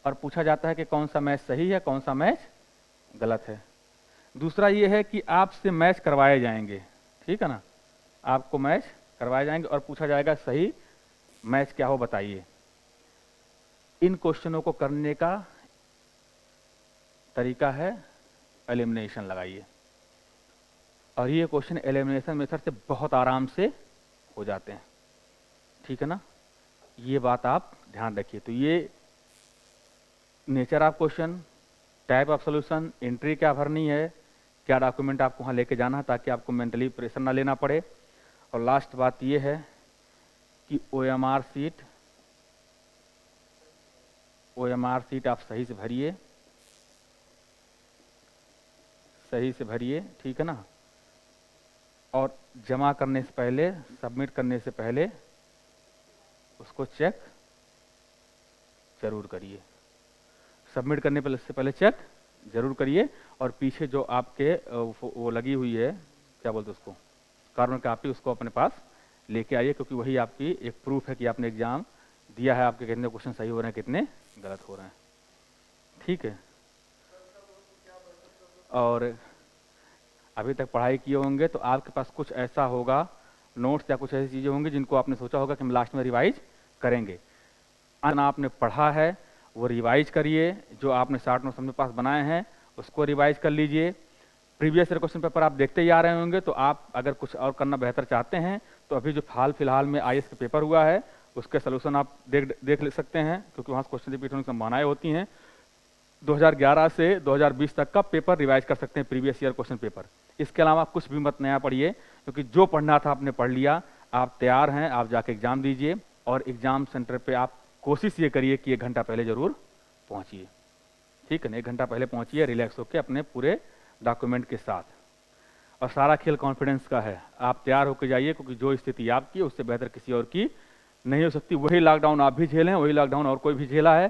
और पूछा जाता है कि कौन सा मैच सही है कौन सा मैच गलत है। दूसरा ये है कि आपसे मैच करवाए जाएंगे, ठीक है ना, आपको मैच करवाए जाएंगे और पूछा जाएगा सही मैच क्या हो बताइए। इन क्वेश्चनों को करने का तरीका है एलिमिनेशन लगाइए, और ये क्वेश्चन एलिमिनेशन मेथड से बहुत आराम से हो जाते हैं, ठीक है ना। ये बात आप ध्यान रखिए। तो ये nature of question, type of solution, entry क्या भरनी है, क्या डॉक्यूमेंट आपको वहाँ लेके जाना है ताकि आपको मेंटली प्रेशर ना लेना पड़े। और लास्ट बात ये है कि OMR सीट आप सही से भरिए, सही से भरिए, ठीक है ना। और जमा करने से पहले, सबमिट करने से पहले उसको चेक जरूर करिए। सबमिट करने से पहले चेक जरूर करिए। और पीछे जो आपके वो लगी हुई है, क्या बोलते हैं उसको, कार्बन कॉपी, उसको अपने पास लेके आइए, क्योंकि वही आपकी एक प्रूफ है कि आपने एग्जाम दिया है, आपके कितने क्वेश्चन सही हो रहे हैं कितने गलत हो रहे हैं, ठीक है। और अभी तक पढ़ाई किए होंगे तो आपके पास कुछ ऐसा होगा नोट्स या कुछ ऐसी चीज़ें होंगी जिनको आपने सोचा होगा कि हम लास्ट में रिवाइज करेंगे। आपने पढ़ा है वो रिवाइज करिए, जो आपने शॉर्ट नोट्स अपने पास बनाए हैं उसको रिवाइज कर लीजिए। प्रीवियस ईयर क्वेश्चन पेपर आप देखते ही आ रहे होंगे, तो आप अगर कुछ और करना बेहतर चाहते हैं तो अभी जो फिलहाल में IAS का पेपर हुआ है उसके सोल्यूशन आप देख सकते हैं, क्योंकि वहाँ क्वेश्चन रिपीट होने की संभावनाएं होती हैं। 2011 से 2020 तक का पेपर रिवाइज कर सकते हैं, प्रीवियस ईयर क्वेश्चन पेपर। इसके अलावा कुछ भी मत नया पढ़िए, क्योंकि जो पढ़ना था आपने पढ़ लिया, आप तैयार हैं, आप जाके एग्जाम दीजिए। और एग्जाम सेंटर पे आप कोशिश ये करिए कि 1 घंटा पहले जरूर पहुंचिए, ठीक है ना। 1 घंटा पहले पहुंचिए रिलैक्स होकर अपने पूरे डॉक्यूमेंट के साथ। और सारा खेल कॉन्फिडेंस का है, आप तैयार होकर जाइए, क्योंकि जो स्थिति आपकी उससे बेहतर किसी और की नहीं हो सकती। वही लॉकडाउन आप भी झेले हैं, वही लॉकडाउन और कोई भी झेला है,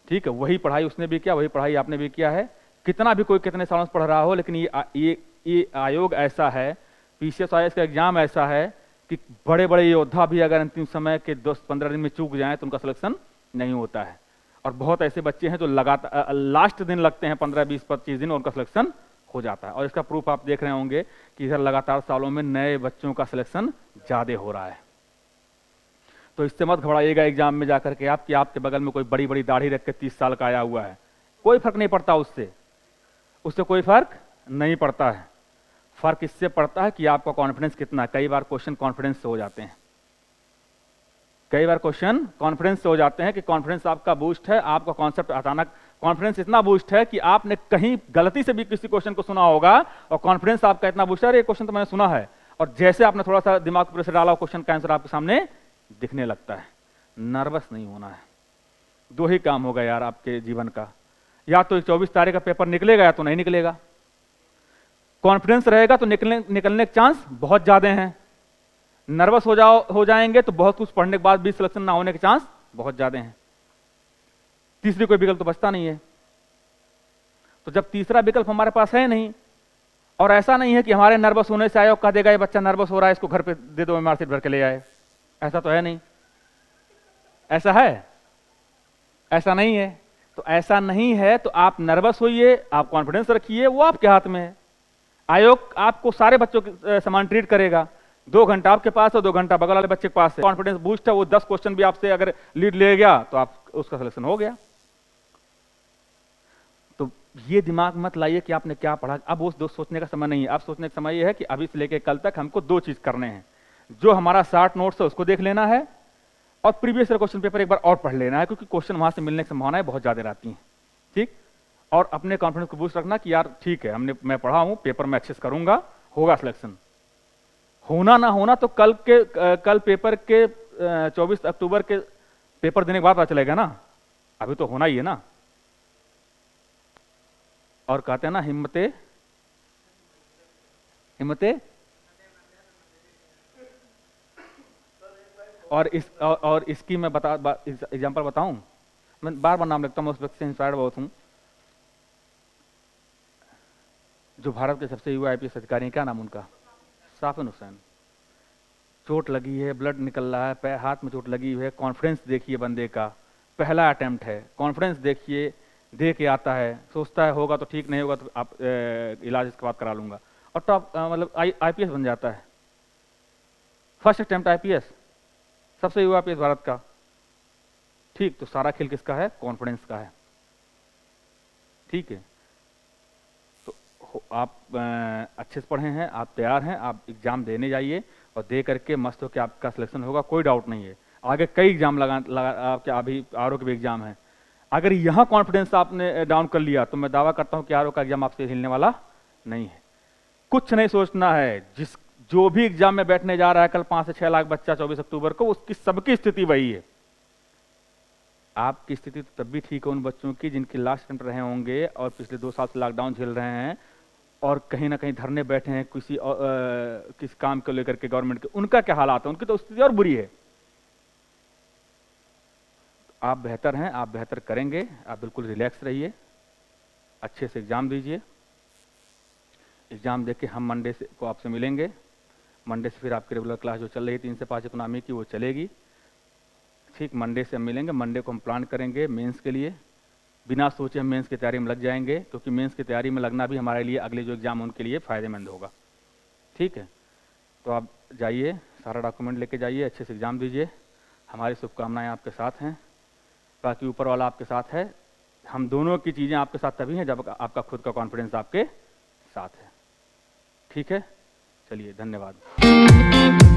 ठीक है। वही पढ़ाई उसने भी किया, वही पढ़ाई आपने भी किया है। कितना भी कोई कितने सालों से पढ़ रहा हो, लेकिन ये आयोग ऐसा है पीसीएस आईएएस का एग्जाम ऐसा है कि बड़े बड़े योद्धा भी अगर अंतिम समय के 10-15 दिन में चूक जाएं तो उनका सिलेक्शन नहीं होता है। और बहुत ऐसे बच्चे हैं जो लगातार लास्ट दिन लगते हैं 15, 20, 25 दिन, और उनका सिलेक्शन हो जाता है। और इसका प्रूफ आप देख रहे होंगे कि इधर लगातार सालों में नए बच्चों का सिलेक्शन ज्यादा हो रहा है। तो इससे मत घबराइएगा एग्जाम में जाकर के आप कि आपके बगल में कोई बड़ी बड़ी दाढ़ी रख के 30 साल का आया हुआ है, कोई फर्क नहीं पड़ता उससे कोई फर्क नहीं पड़ता है। फर्क इससे पड़ता है कि आपका कॉन्फिडेंस कितना है। कई बार क्वेश्चन कॉन्फिडेंस से हो जाते हैं, कई बार क्वेश्चन कॉन्फिडेंस से हो जाते हैं कि कॉन्फिडेंस आपका बूस्ट है, आपका कॉन्सेप्ट अचानक कॉन्फिडेंस इतना बूस्ट है कि आपने कहीं गलती से भी किसी क्वेश्चन को सुना होगा और कॉन्फिडेंस आपका इतना बूस्ट है, ये क्वेश्चन तो मैंने सुना है, और जैसे आपने थोड़ा सा दिमाग पर प्रेशर डाला, क्वेश्चन का आंसर आपके सामने दिखने लगता है। नर्वस नहीं होना है। दो ही काम होगा यार आपके जीवन का, या तो 24 तारीख का पेपर निकलेगा या तो नहीं निकलेगा। कॉन्फिडेंस रहेगा तो निकलने के चांस बहुत ज्यादा हैं। नर्वस हो जाएंगे तो बहुत कुछ पढ़ने के बाद भी सिलेक्शन ना होने के चांस बहुत ज्यादा हैं। तीसरी कोई विकल्प तो बचता नहीं है। तो जब तीसरा विकल्प हमारे पास है नहीं, और ऐसा नहीं है कि हमारे नर्वस होने से आयोग कह देगा ये बच्चा नर्वस हो रहा है, इसको घर पे दे दो, मार्कशीट भर के ले आए, ऐसा तो है नहीं। ऐसा है? ऐसा नहीं है। तो ऐसा नहीं है तो आप नर्वस होइए, आप कॉन्फिडेंस रखिए, वो आपके हाथ में है। आयोग आपको सारे बच्चों के समान ट्रीट करेगा। 2 घंटा आपके पास है, 2 घंटा बगल वाले बच्चे के पास है, कॉन्फिडेंस बूस्ट है, वो 10 क्वेश्चन भी आपसे अगर लीड ले गया तो आप उसका सिलेक्शन हो गया। तो ये दिमाग मत लाइए कि आपने क्या पढ़ा। अब वो दोस्त सोचने का समय नहीं है। अब सोचने का समय ये है कि अभी से लेकर कल तक हमको 2 चीज करने हैं। जो हमारा शार्ट नोट्स है उसको देख लेना है, और प्रीवियस क्वेश्चन पेपर एक बार और पढ़ लेना है, क्योंकि क्वेश्चन वहां से मिलने की संभावनाएं बहुत ज्यादा रहती हैं। ठीक? और अपने कॉन्फिडेंस को बूस्ट रखना कि यार ठीक है, मैं पढ़ा हूं, पेपर में अच्छे से करूंगा, होगा सिलेक्शन। होना ना होना तो कल पेपर के 24 अक्टूबर के पेपर देने के बाद पता चलेगा ना, अभी तो होना ही है ना। और कहते हैं ना, हिम्मते और इसकी मैं एग्जांपल बताऊं। मैं बार बार नाम लिखता हूं, मैं उस व्यक्ति से इंस्पायर्ड बहुत हूं जो भारत के सबसे युवा आईपीएस अधिकारी हैं। क्या नाम उनका? साफिन हुसैन। चोट लगी है, ब्लड निकल रहा है, पैर हाथ में चोट लगी हुई है, कॉन्फिडेंस देखिए बंदे का, पहला अटेम्प्ट है, कॉन्फिडेंस देखिए, दे के आता है, सोचता है होगा तो ठीक, नहीं होगा तो आप इलाज इसके बाद करा लूंगा, और टॉप मतलब आईपीएस बन जाता है। फर्स्ट अटेम्प्ट आईपीएस, सबसे युवा आईपीएस भारत का। ठीक, तो सारा खेल किसका है? कॉन्फिडेंस का है। ठीक है, तो आप अच्छे से पढ़े हैं, आप तैयार हैं, आप एग्जाम देने जाइए और दे करके मस्त होकर आपका सिलेक्शन होगा, कोई डाउट नहीं है। आगे कई एग्जाम आपके अभी आरओ के भी एग्जाम है। अगर यहाँ कॉन्फिडेंस आपने डाउन कर लिया तो मैं दावा करता हूँ कि आरओ का एग्जाम आपसे हिलने वाला नहीं है। कुछ नहीं सोचना है, जो भी एग्जाम में बैठने जा रहा है कल 5 से 6 लाख बच्चा 24 अक्टूबर को, उसकी सबकी स्थिति वही है। आपकी स्थिति तो तब भी ठीक है उन बच्चों की जिनके लास्ट अटेम्प्ट रहे होंगे और पिछले 2 साल से लॉकडाउन झेल रहे हैं और कहीं ना कहीं धरने बैठे हैं किसी काम को लेकर के गवर्नमेंट के। उनका क्या हालात है? उनकी तो स्थिति और बुरी है। आप बेहतर हैं, आप बेहतर करेंगे, आप बिल्कुल रिलैक्स रहिए, अच्छे से एग्जाम दीजिए। एग्जाम देके हम मंडे से को आपसे मिलेंगे। मंडे से फिर आपकी रेगुलर क्लास जो चल रही है 3 से 5 इकोनॉमी की, वो चलेगी। ठीक, मंडे से हम मिलेंगे। मंडे को हम प्लान करेंगे मेंस के लिए। बिना सोचे हम मेंस की तैयारी में लग जाएंगे, क्योंकि मेंस की तैयारी में लगना भी हमारे लिए अगले जो एग्जाम उनके लिए फ़ायदेमंद होगा। ठीक है, तो आप जाइए, सारा डॉक्यूमेंट लेके जाइए, अच्छे से एग्जाम दीजिए। हमारी शुभकामनाएं आपके साथ हैं, बाकी ऊपर वाला आपके साथ है। हम दोनों की चीज़ें आपके साथ तभी हैं जब आपका खुद का कॉन्फिडेंस आपके साथ है। ठीक है, चलिए, धन्यवाद।